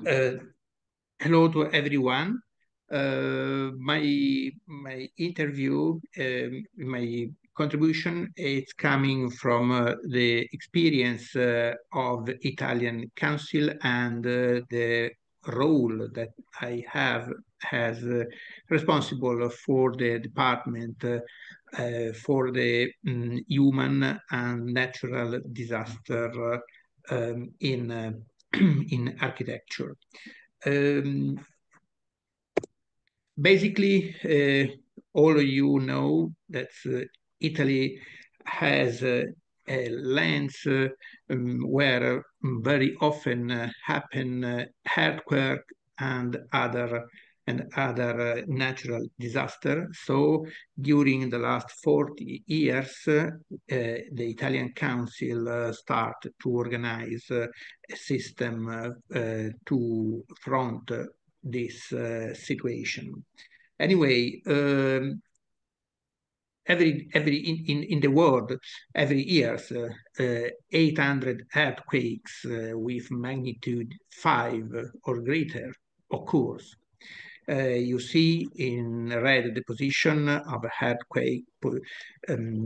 Uh, Hello to everyone. My interview, my contribution is coming from the experience of Italian Council and the role that I have as responsible for the department for the human and natural disaster in in architecture. Um, Basically, all of you know that Italy has lands where very often happen earthquake and other natural disaster. So during the last 40 years, the Italian Council started to organize a system to front this situation. Anyway, in the world, every year, 800 earthquakes with magnitude 5 or greater occurs. You see in red the position of a earthquake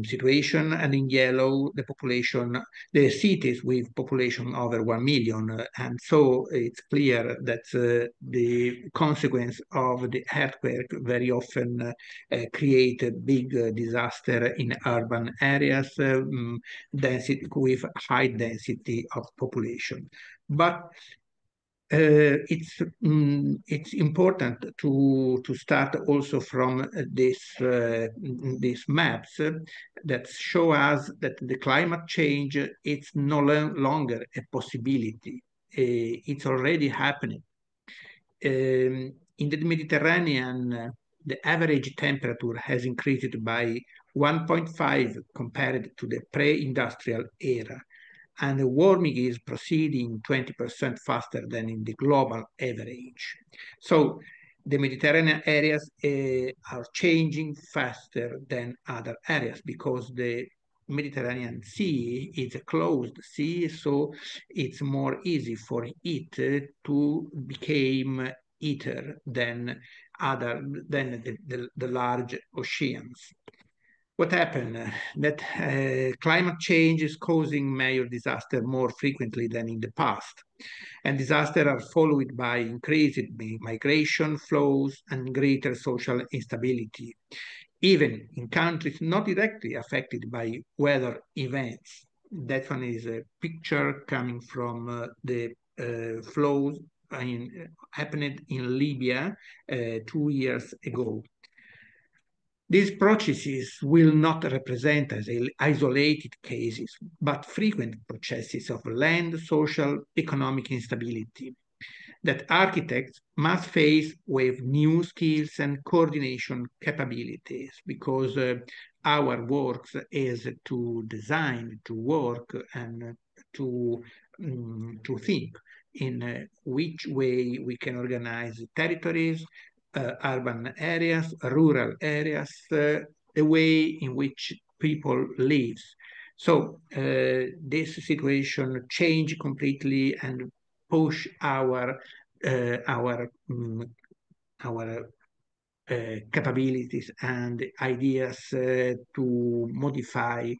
situation, and in yellow the population, the cities with population over 1 million. And so it's clear that the consequence of the earthquake very often create a big disaster in urban areas, density with high density of population. But it's important to start also from these maps that show us that the climate change it's no longer a possibility. It's already happening. In the Mediterranean, the average temperature has increased by 1.5 compared to the pre-industrial era, and the warming is proceeding 20% faster than in the global average. So the Mediterranean areas are changing faster than other areas because the Mediterranean Sea is a closed sea, so it's more easy for it to become heater than the large oceans. What happened? That climate change is causing major disaster more frequently than in the past. And disasters are followed by increased migration flows and greater social instability, even in countries not directly affected by weather events. That one is a picture coming from the flows happened in Libya 2 years ago. These processes will not represent as isolated cases, but frequent processes of land, social, economic instability that architects must face with new skills and coordination capabilities, because our work is to design, to work, and to think in which way we can organize territories, urban areas, rural areas, the way in which people live. So this situation changed completely and push our capabilities and ideas to modify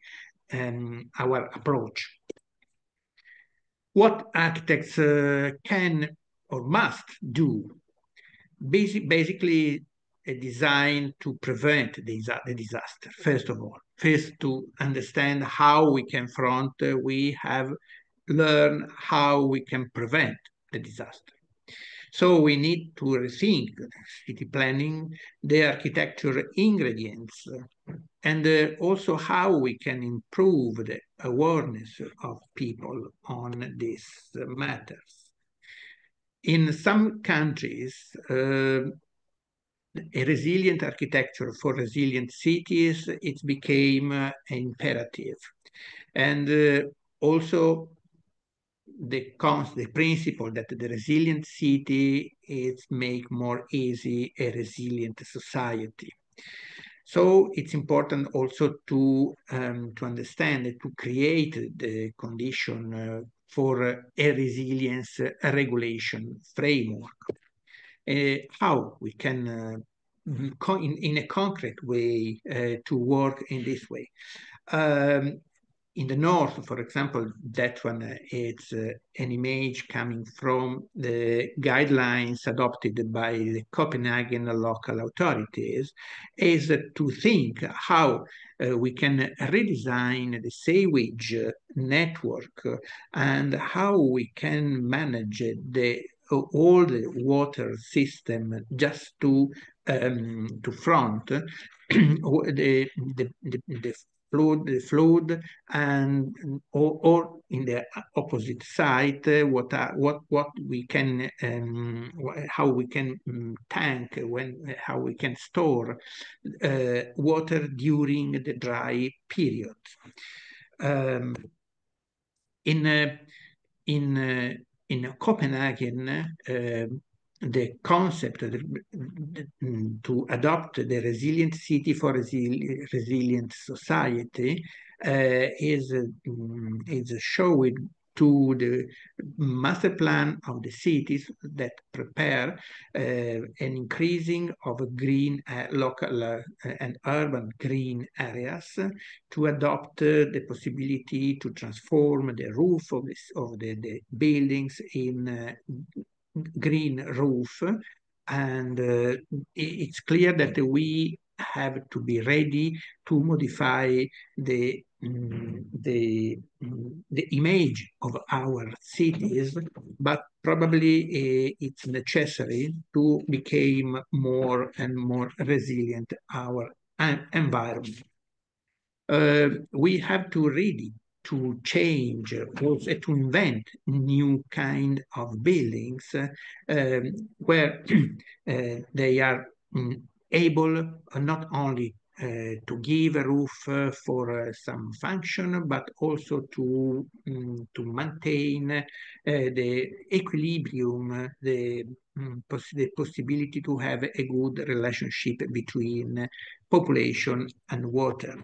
our approach. What architects can or must do? Basically, a design to prevent the disaster, first of all. First, to understand how we can front, we have learned how we can prevent the disaster. So we need to rethink city planning, the architecture ingredients, and also how we can improve the awareness of people on these matters. In some countries, a resilient architecture for resilient cities, it became imperative. And also the principle that the resilient city is make more easy a resilient society. So it's important also to understand, to create the condition for a resilience regulation framework. How we can, in a concrete way, to work in this way. In the north, for example, that one is an image coming from the guidelines adopted by the Copenhagen local authorities, is to think how we can redesign the sewage network and how we can manage all the water system just to front the flood, and or in the opposite side, what we can how we can tank, how we can store water during the dry period. In Copenhagen, the concept to adopt the resilient city for resilient society is showed to the master plan of the cities that prepare an increasing of green local and urban green areas, to adopt the possibility to transform the roof of the buildings in green roof. And it's clear that we have to be ready to modify the image of our cities, but probably it's necessary to become more and more resilient our environment. We have to ready to change, also to invent new kind of buildings where they are able not only to give a roof for some function, but also to maintain the equilibrium, the possibility to have a good relationship between population and water.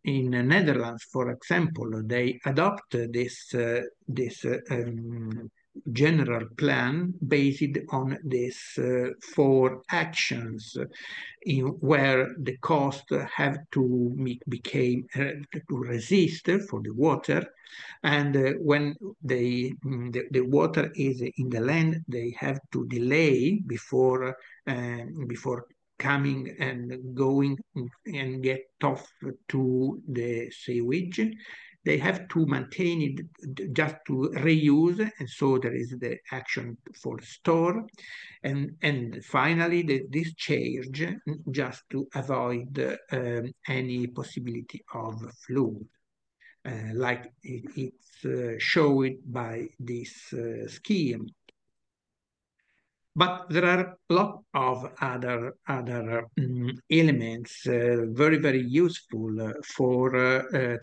In Netherlands, for example, they adopt this general plan based on these 4 actions, where the cost have to become to resist for the water, and when the water is in the land, they have to delay before coming and going and get off to the sewage. They have to maintain it just to reuse, and so there is the action for store, and finally the discharge, just to avoid any possibility of flood, like it's showed by this scheme. But there are a lot of other elements very, very useful for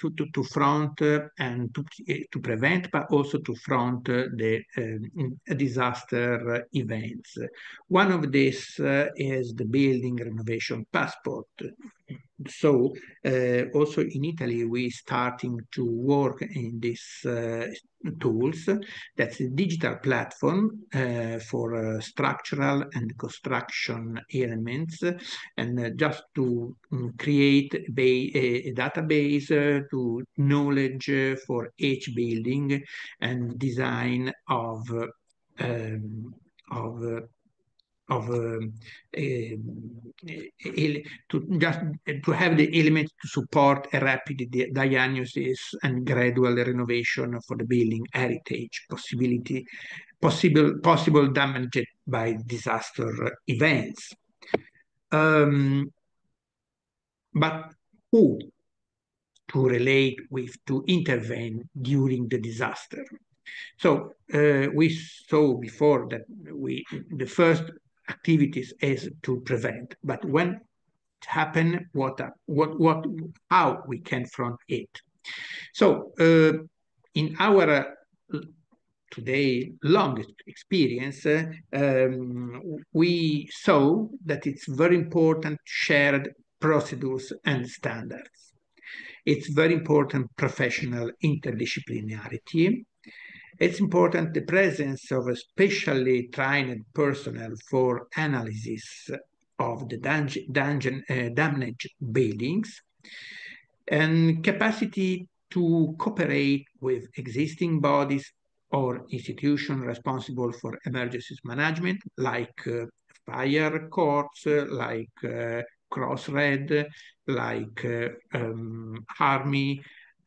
to front and to prevent, but also to front the disaster events. One of these is the building renovation passport. So also in Italy, we starting to work in these tools. That's a digital platform for structural and construction elements, and just to create a database to knowledge for each building and design of to have the elements to support a rapid diagnosis and gradual renovation for the building heritage possible damage by disaster events. But who to relate with, to intervene during the disaster? So we saw before that the first activities is to prevent, but when it happen, how we can front it. So in our today longest experience, we saw that it's very important shared procedures and standards. It's very important professional interdisciplinarity. It's important the presence of a specially trained personnel for analysis of the damaged buildings, and capacity to cooperate with existing bodies or institutions responsible for emergencies management, like fire courts, like Crossred, like army,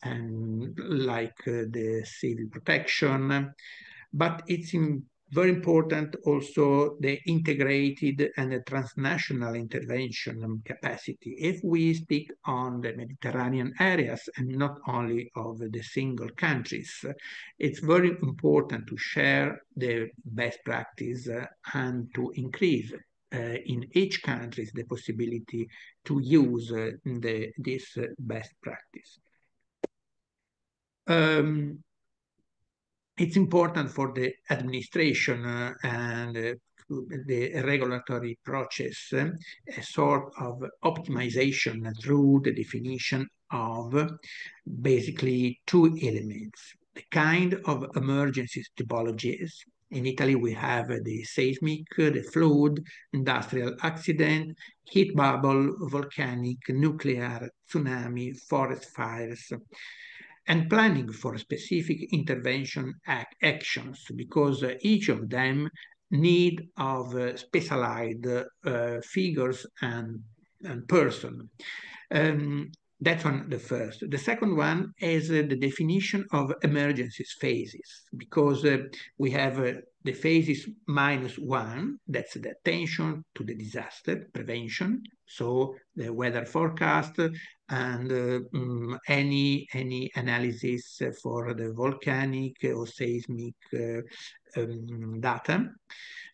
and like the civil protection. But it's very important also the integrated and the transnational intervention capacity. If we speak on the Mediterranean areas and not only of the single countries, it's very important to share the best practice and to increase in each country the possibility to use this best practice. It's important for the administration and the regulatory process, a sort of optimization through the definition of basically two elements: the kind of emergency typologies. In Italy, we have the seismic, the flood, industrial accident, heat bubble, volcanic, nuclear, tsunami, forest fires, and planning for specific intervention actions, because each of them need of specialized figures and person. That's one, the first. The second one is the definition of emergency phases, because we have the phases -1, that's the attention to the disaster prevention, so the weather forecast and any analysis for the volcanic or seismic data.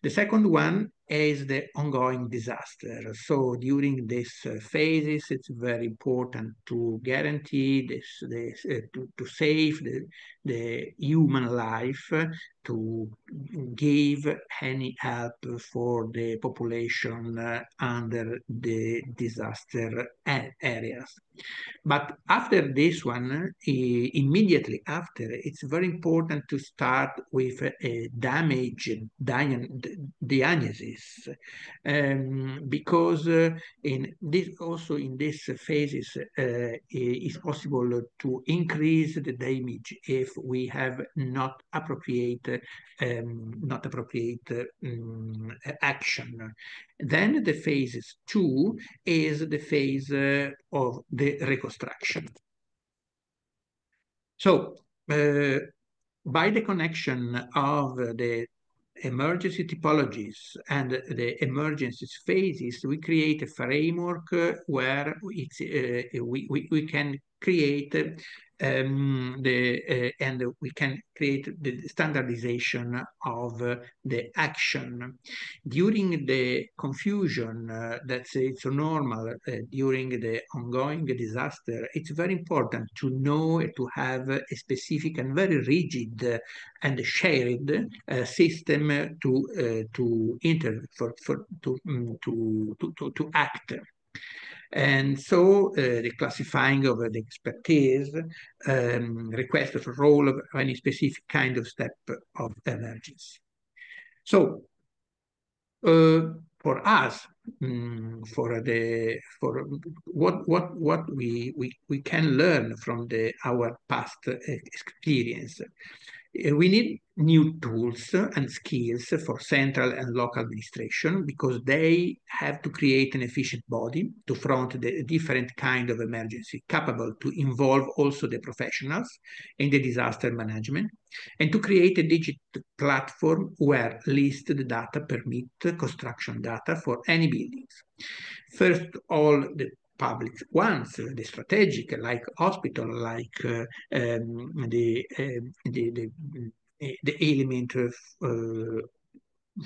The second one is the ongoing disaster. So during these phases, it's very important to guarantee to save the human life, to give any help for the population under the disaster areas. But after this one, immediately after, it's very important to start with a damage diagnosis, because in these phases, it's possible to increase the damage if we have not appropriate action. Then the phase 2 is the phase of the reconstruction. So by the connection of the emergency typologies and the emergency phases, we create a framework where we can create and we can create the standardization of the action. During the confusion that's it's normal during the ongoing disaster, it's very important to know to have a specific and very rigid and shared system to act. And so the classifying of the expertise, request for role of any specific kind of step of emergency. So for us, for what we can learn from our past experience, we need new tools and skills for central and local administration, because they have to create an efficient body to front the different kind of emergency, capable to involve also the professionals in the disaster management, and to create a digital platform where listed data permit construction data for any buildings. First, all the public ones, the strategic, like hospital, like the element of,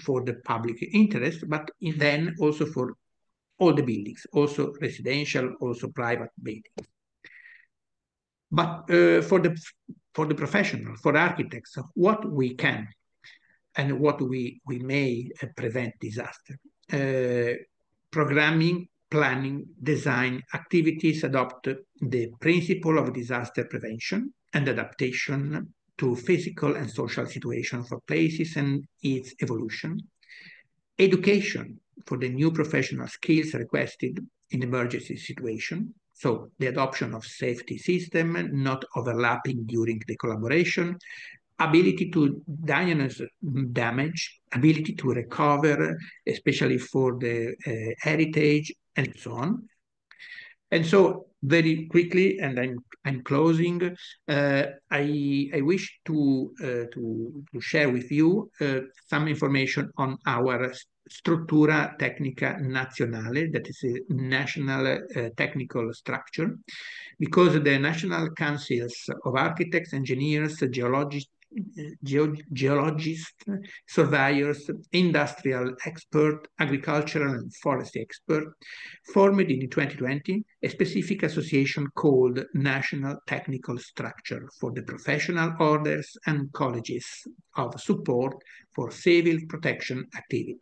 for the public interest, but then also for all the buildings, also residential, also private buildings. But for the professional, for architects, what we can and what we may prevent disaster. Programming planning, design activities adopt the principle of disaster prevention and adaptation to physical and social situations for places and its evolution. Education for the new professional skills requested in emergency situation. So the adoption of safety system, not overlapping during the collaboration, ability to diagnose damage, ability to recover, especially for the heritage, and so on. And so very quickly, and I'm closing, I wish to share with you some information on our Struttura Tecnica Nazionale, that is a national technical structure, because the national councils of architects, engineers, geologists, surveyors, industrial expert, agricultural and forestry expert, formed in 2020 a specific association called National Technical Structure for the professional orders and colleges of support for civil protection activities.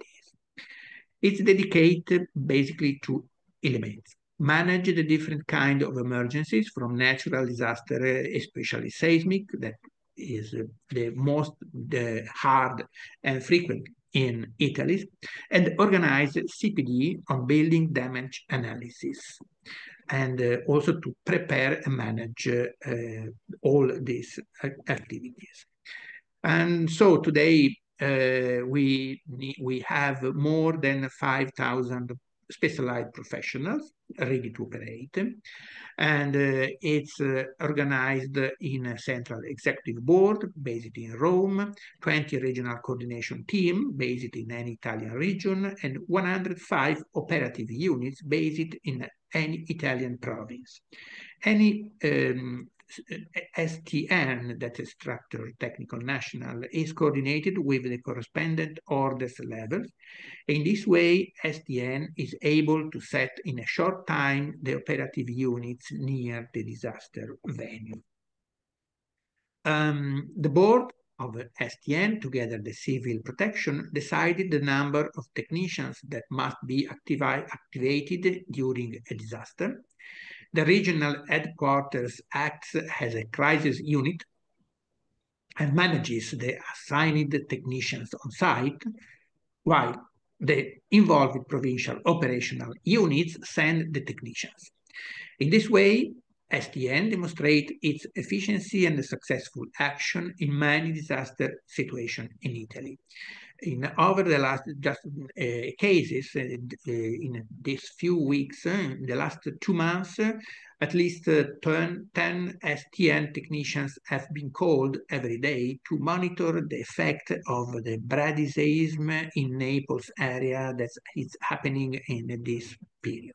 It's dedicated basically to elements. Manage the different kind of emergencies from natural disaster, especially seismic, that is the hard and frequent in Italy, and organize CPD on building damage analysis, and also to prepare and manage all these activities. And so today we have more than 5,000 specialized professionals ready to operate, and it's organized in a central executive board based in Rome, 20 regional coordination team based in any Italian region, and 105 operative units based in any Italian province. Any STN, that is Structure Technical National, is coordinated with the correspondent orders levels. In this way, STN is able to set in a short time the operative units near the disaster venue. The board of STN, together the civil protection, decided the number of technicians that must be activated during a disaster. The regional headquarters acts as a crisis unit and manages the assigned technicians on site, while the involved provincial operational units send the technicians. In this way, STN demonstrates its efficiency and successful action in many disaster situations in Italy. Over the last cases, in these few weeks, in the last 2 months, at least 10 STN technicians have been called every day to monitor the effect of the bradisism in Naples area that is happening in this period.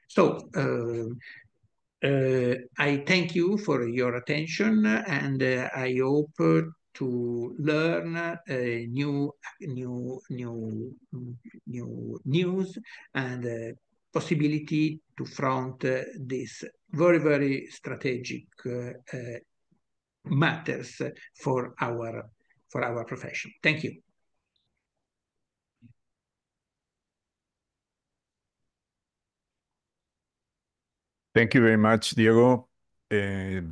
So I thank you for your attention, and I hope to learn new news and possibility to front this very, very strategic matters for our profession. Thank you. Thank you very much, Diego. Very